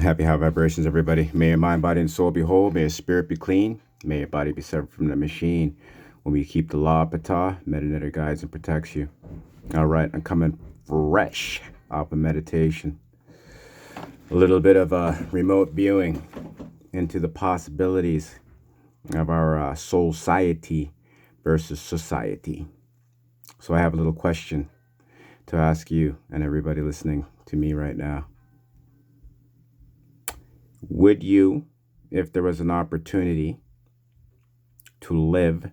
Happy high vibrations, everybody. May your mind, body, and soul be whole. May your spirit be clean. May your body be severed from the machine. When we keep the law of Ptah, meditator guides and protects you. All right, I'm coming fresh off of meditation. A little bit of a remote viewing into the possibilities of our soul society versus society. So I have a little question to ask you and everybody listening to me right now. Would you, if there was an opportunity to live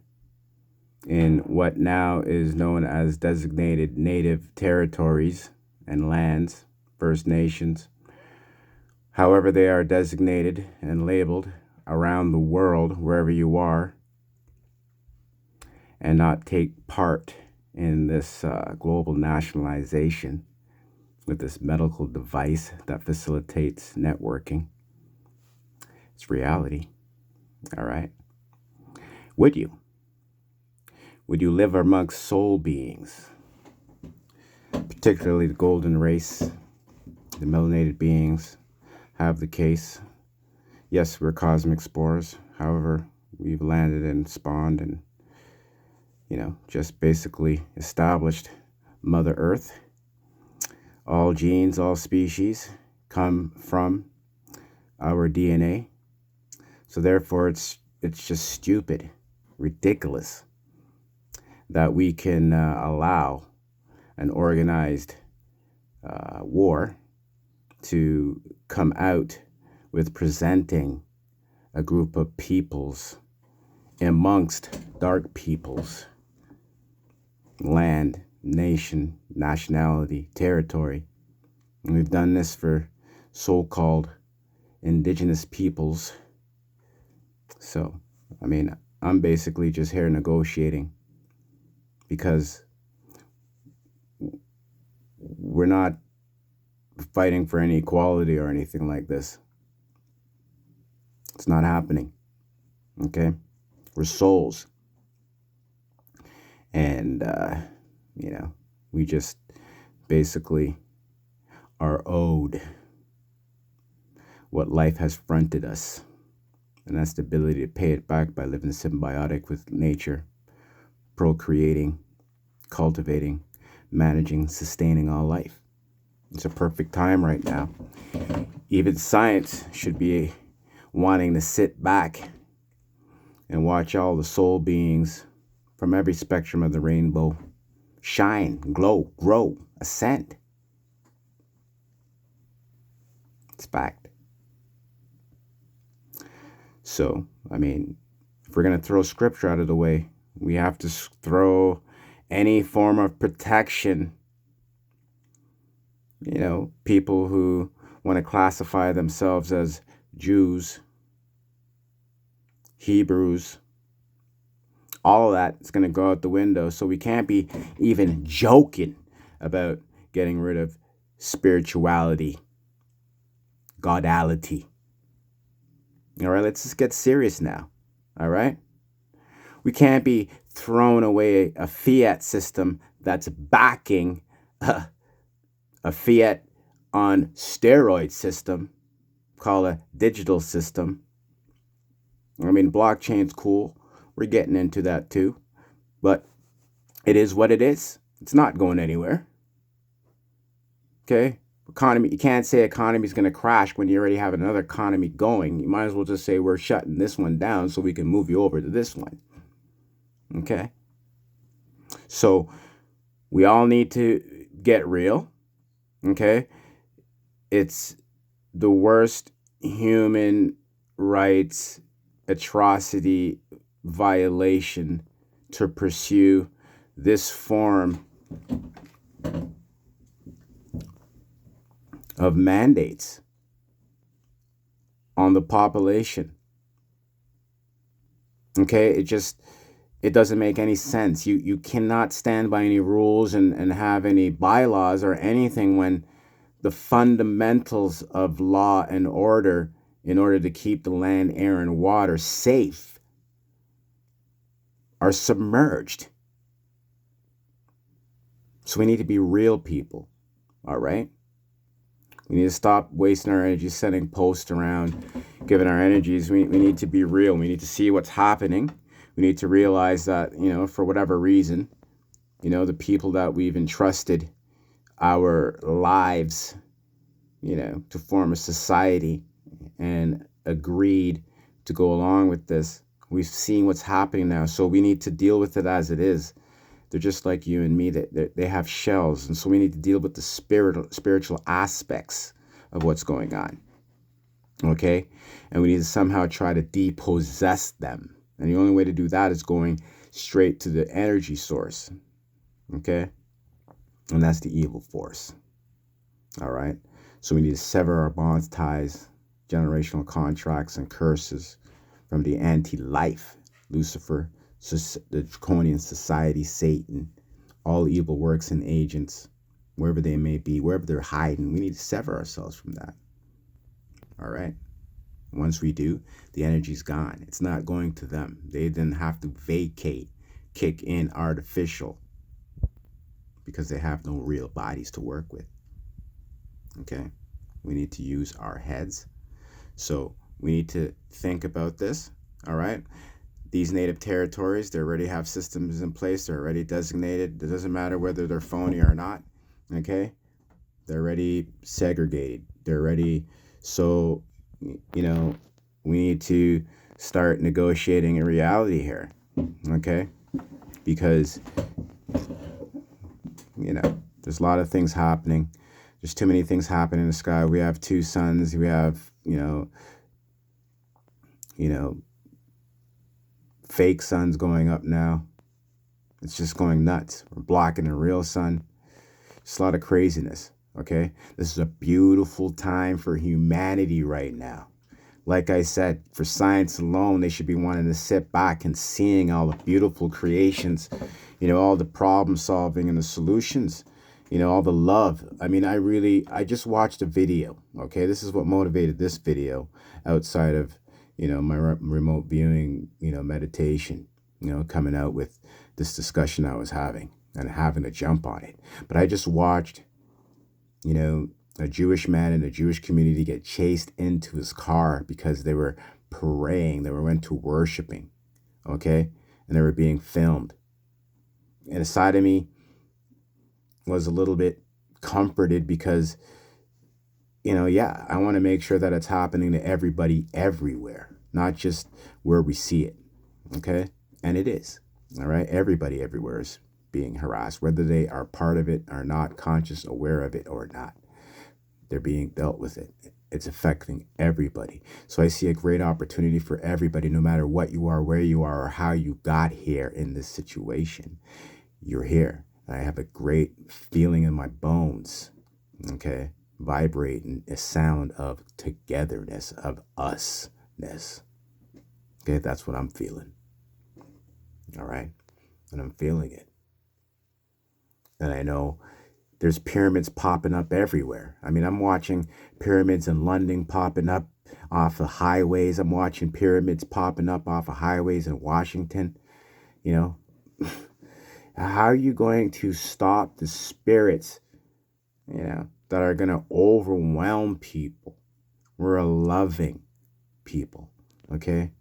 in what now is known as designated native territories and lands, First Nations, however they are designated and labeled around the world, wherever you are, and not take part in this global nationalization with this medical device that facilitates networking? It's reality. All right. Would you? Would you live amongst soul beings, particularly the golden race, the melanated beings? Have the case. Yes, we're cosmic spores. However, we've landed and spawned and, just basically established Mother Earth. All genes, all species come from our DNA. So therefore, it's just stupid, ridiculous that we can allow an organized war to come out with presenting a group of peoples amongst dark peoples, land, nation, nationality, territory. And we've done this for so-called indigenous peoples. So, I'm basically just here negotiating because we're not fighting for any equality or anything like this. It's not happening. Okay? We're souls. And, we just basically are owed what life has fronted us. And that's the ability to pay it back by living symbiotic with nature, procreating, cultivating, managing, sustaining all life. It's a perfect time right now. Even science should be wanting to sit back and watch all the soul beings from every spectrum of the rainbow shine, glow, grow, ascend. It's fact. So, if we're going to throw scripture out of the way, we have to throw any form of protection. People who want to classify themselves as Jews, Hebrews, all of that is going to go out the window. So we can't be even joking about getting rid of spirituality, godality. All right, let's just get serious now. All right? We can't be throwing away a fiat system that's backing a fiat on steroid system called a digital system. Blockchain's cool. We're getting into that too. But it is what it is. It's not going anywhere. Okay? Economy, you can't say economy is going to crash when you already have another economy going. You might as well just say we're shutting this one down so we can move you over to this one. Okay? So we all need to get real. Okay? It's the worst human rights atrocity violation to pursue this form of mandates on the population. Okay, it doesn't make any sense. You cannot stand by any rules and have any bylaws or anything when the fundamentals of law and order in order to keep the land, air, and water safe are submerged. So we need to be real people, all right? We need to stop wasting our energy sending posts around, giving our energies. We need to be real. We need to see what's happening. We need to realize that, for whatever reason, the people that we've entrusted our lives, to form a society and agreed to go along with this. We've seen what's happening now, so we need to deal with it as it is. They're just like you and me. They have shells, and so we need to deal with the spiritual aspects of what's going on. Okay? And we need to somehow try to depossess them. And the only way to do that is going straight to the energy source. Okay? And that's the evil force. All right? So we need to sever our bonds, ties, generational contracts, and curses from the anti-life, Lucifer, the draconian society, Satan, all evil works and agents, wherever they may be, wherever they're hiding. We need to sever ourselves from that. All right? Once we do, the energy's gone. It's not going to them. They then have to vacate, kick in artificial, because they have no real bodies to work with. Okay? We need to use our heads. So we need to think about this. All right? These native territories, they already have systems in place. They're already designated. It doesn't matter whether they're phony or not. Okay? They're already segregated. They're already, so, we need to start negotiating a reality here. Okay? Because, there's a lot of things happening. There's too many things happening in the sky. We have two suns. We have, fake suns going up now. It's just going nuts. We're blocking the real sun. It's a lot of craziness. Okay? This is a beautiful time for humanity right now. Like I said, for science alone, they should be wanting to sit back and seeing all the beautiful creations, all the problem solving and the solutions, all the love. I mean, I just watched a video. Okay? This is what motivated this video outside of, my remote viewing, meditation, coming out with this discussion I was having and having to jump on it. But I just watched, a Jewish man in a Jewish community get chased into his car because they were praying, they went to worshiping, okay? And they were being filmed. And a side of me was a little bit comforted because, I want to make sure that it's happening to everybody everywhere, not just where we see it, okay? And it is, all right? Everybody everywhere is being harassed, whether they are part of it or not, conscious, aware of it or not. They're being dealt with it. It's affecting everybody. So I see a great opportunity for everybody, no matter what you are, where you are, or how you got here in this situation. You're here. I have a great feeling in my bones, okay? Vibrating a sound of togetherness, of usness. Okay, that's what I'm feeling. All right? And I'm feeling it. And I know there's pyramids popping up everywhere. I mean, I'm watching pyramids in London popping up off of highways. I'm watching pyramids popping up off of highways in Washington. How are you going to stop the spirits, that are going to overwhelm people? We're a loving people, okay?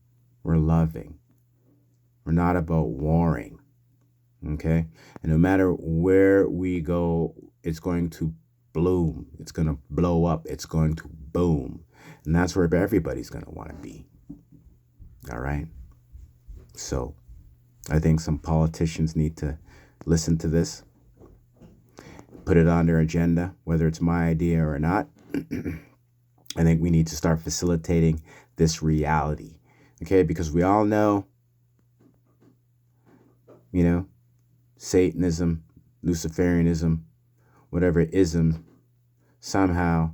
We're loving. We're not about warring, okay? And no matter where we go, it's going to bloom. It's going to blow up. It's going to boom. And that's where everybody's going to want to be. All right? So I think some politicians need to listen to this, put it on their agenda, whether it's my idea or not. I think we need to start facilitating this reality, okay? Because we all know, Satanism, Luciferianism, whatever ism, somehow,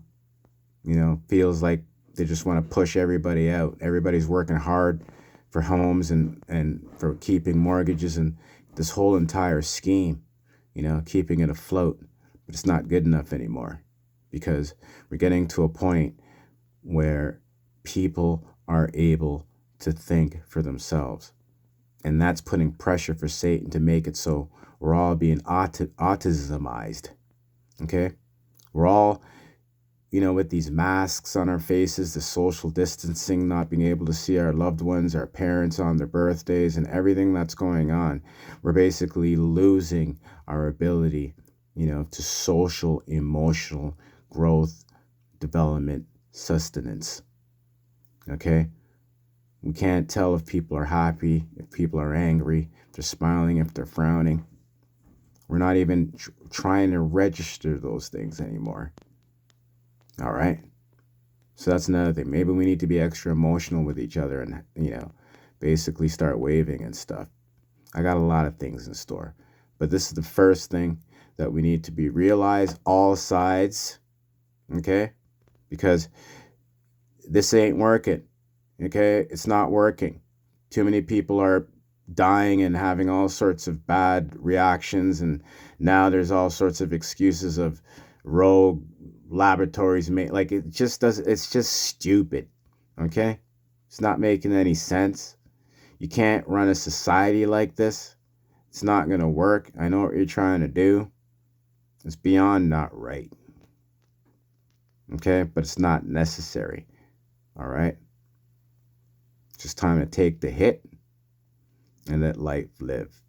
feels like they just want to push everybody out. Everybody's working hard for homes and for keeping mortgages and this whole entire scheme, keeping it afloat. But it's not good enough anymore because we're getting to a point where people are able to think for themselves. And that's putting pressure for Satan to make it so we're all being autismized. Okay? We're all with these masks on our faces, the social distancing, not being able to see our loved ones, our parents on their birthdays, and everything that's going on, we're basically losing our ability, to social, emotional growth, development, sustenance. Okay? We can't tell if people are happy, if people are angry, if they're smiling, if they're frowning. We're not even trying to register those things anymore. All right? So that's another thing. Maybe we need to be extra emotional with each other and, basically start waving and stuff. I got a lot of things in store. But this is the first thing that we need to be realize, all sides, okay? Because this ain't working, okay? It's not working. Too many people are dying and having all sorts of bad reactions, and now there's all sorts of excuses of rogue laboratories like it's just stupid, okay? It's not making any sense. You can't run a society like this. It's not going to work. I know what you're trying to do. It's beyond not right, okay? But it's not necessary. All right? It's just time to take the hit and let life live.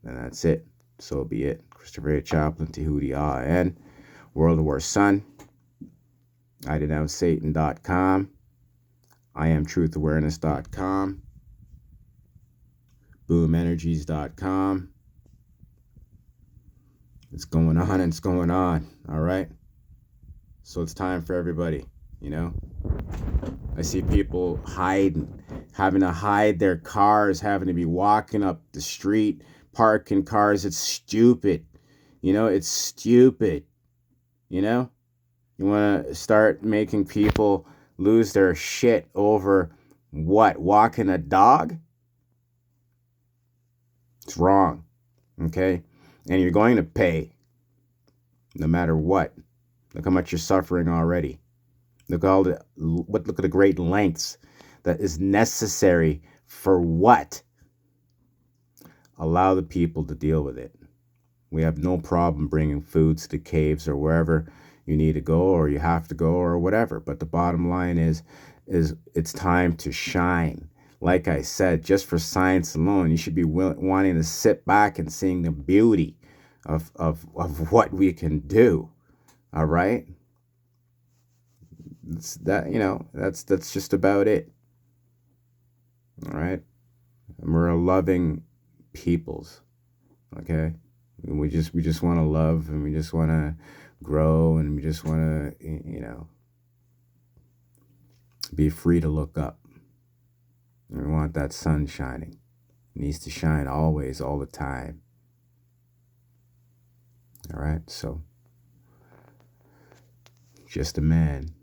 And that's it. So be it. Christopher Chaplin, Tahuti and World War Sun. IDenounceSatan.com. IamTruthAwareness.com. BoomEnergies.com. It's going on and it's going on. All right? So it's time for everybody, I see people hiding, having to hide their cars, having to be walking up the street, parking cars. It's stupid. It's stupid. You want to start making people lose their shit over what? Walking a dog? It's wrong. Okay? And you're going to pay no matter what. Look how much you're suffering already. Look at the great lengths that is necessary for what? Allow the people to deal with it. We have no problem bringing foods to the caves or wherever you need to go or you have to go or whatever. But the bottom line is it's time to shine. Like I said, just for science alone, you should be wanting to sit back and seeing the beauty of what we can do. All right? That's just about it. All right? And we're a loving peoples. Okay? And we just want to love, and we just want to grow, and we just want to be free to look up. And we want that sun shining. It needs to shine always, all the time. All right? So just a man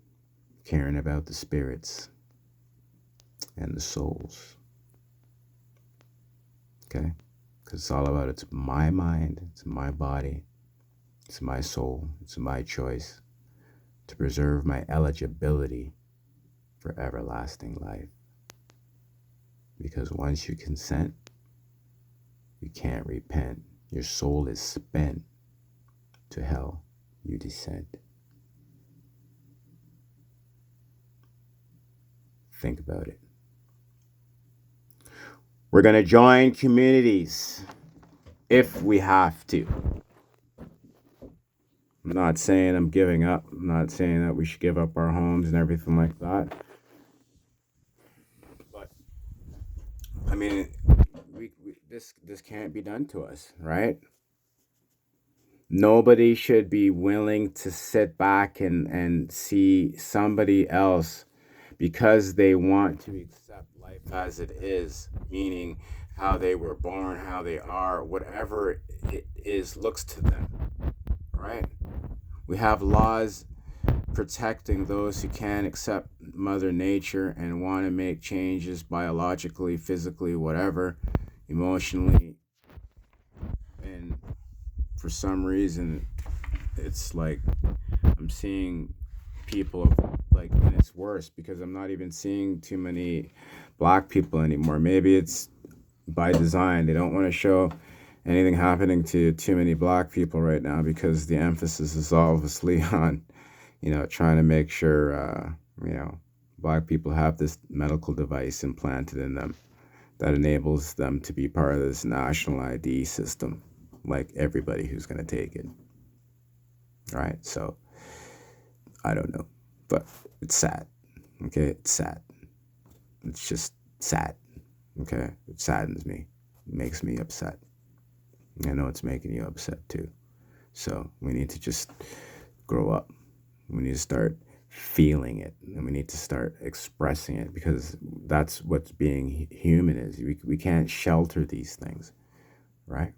caring about the spirits and the souls. Okay? Because it's all about, it's my mind, it's my body, it's my soul, it's my choice to preserve my eligibility for everlasting life. Because once you consent, you can't repent. Your soul is spent. To hell you descend. Think about it. We're going to join communities if we have to. I'm not saying I'm giving up. I'm not saying that we should give up our homes and everything like that. But, I mean, this can't be done to us, right? Nobody should be willing to sit back and see somebody else because they want to accept life as it is, meaning how they were born, how they are, whatever it is looks to them, right? We have laws protecting those who can't accept Mother Nature and want to make changes biologically, physically, whatever, emotionally. And for some reason, it's like I'm seeing people like, and it's worse because I'm not even seeing too many black people anymore. Maybe it's by design. They don't want to show anything happening to too many black people right now because the emphasis is obviously on, trying to make sure, black people have this medical device implanted in them that enables them to be part of this national ID system, like everybody who's going to take it. Right? So, I don't know. But it's sad. Okay? It's sad. It's just sad. Okay? It saddens me. It makes me upset. I know it's making you upset too. So, we need to just grow up. We need to start feeling it, and we need to start expressing it, because that's what being human is. We can't shelter these things, right?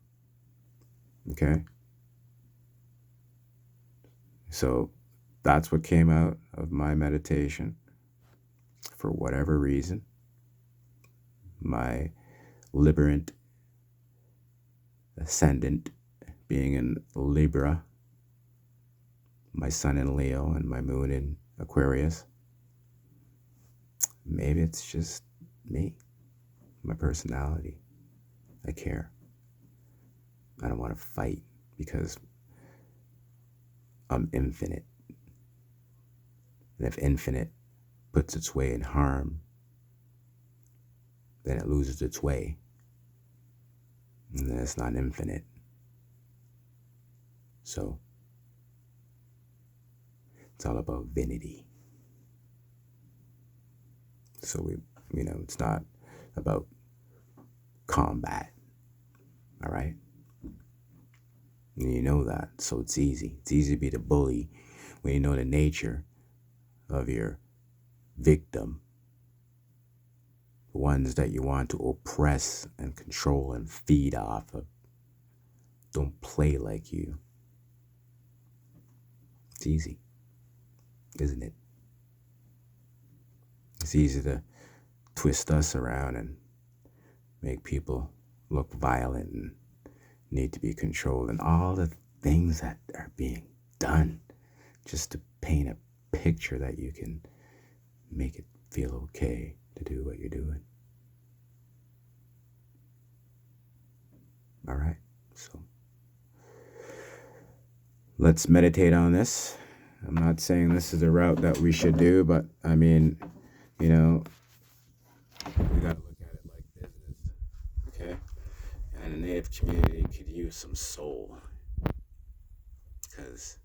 Okay? So that's what came out of my meditation. For whatever reason, my liberant ascendant being in Libra, my sun in Leo, and my moon in Aquarius. Maybe it's just me, my personality. I care. I don't want to fight because I'm infinite. And if infinite puts its way in harm, then it loses its way. And then it's not infinite. So it's all about vinity. So it's not about combat. All right? And you know that. So it's easy. It's easy to be the bully when you know the nature of your victim. The ones that you want to oppress and control and feed off of don't play like you. It's easy, isn't it? It's easy to twist us around and make people look violent and need to be controlled, and all the things that are being done just to paint a picture that you can make it feel okay to do what you're doing. All right, so let's meditate on this. I'm not saying this is a route that we should do, but I mean, we got to look at it like business, okay? And the Native community could use some soul, because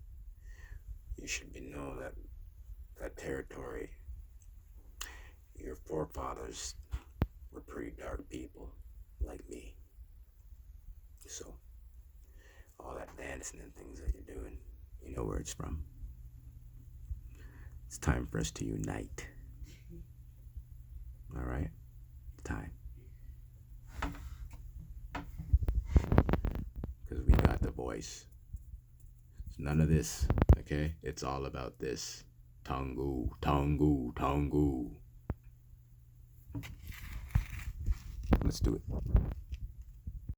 you should know that that territory, your forefathers were pretty dark people like me. So all that dancing and things that you're doing, you know where it's from. It's time for us to unite. All right? Time. Because we got the voice. It's none of this, okay? It's all about this. Tangu, tangu, tangu. Let's do it.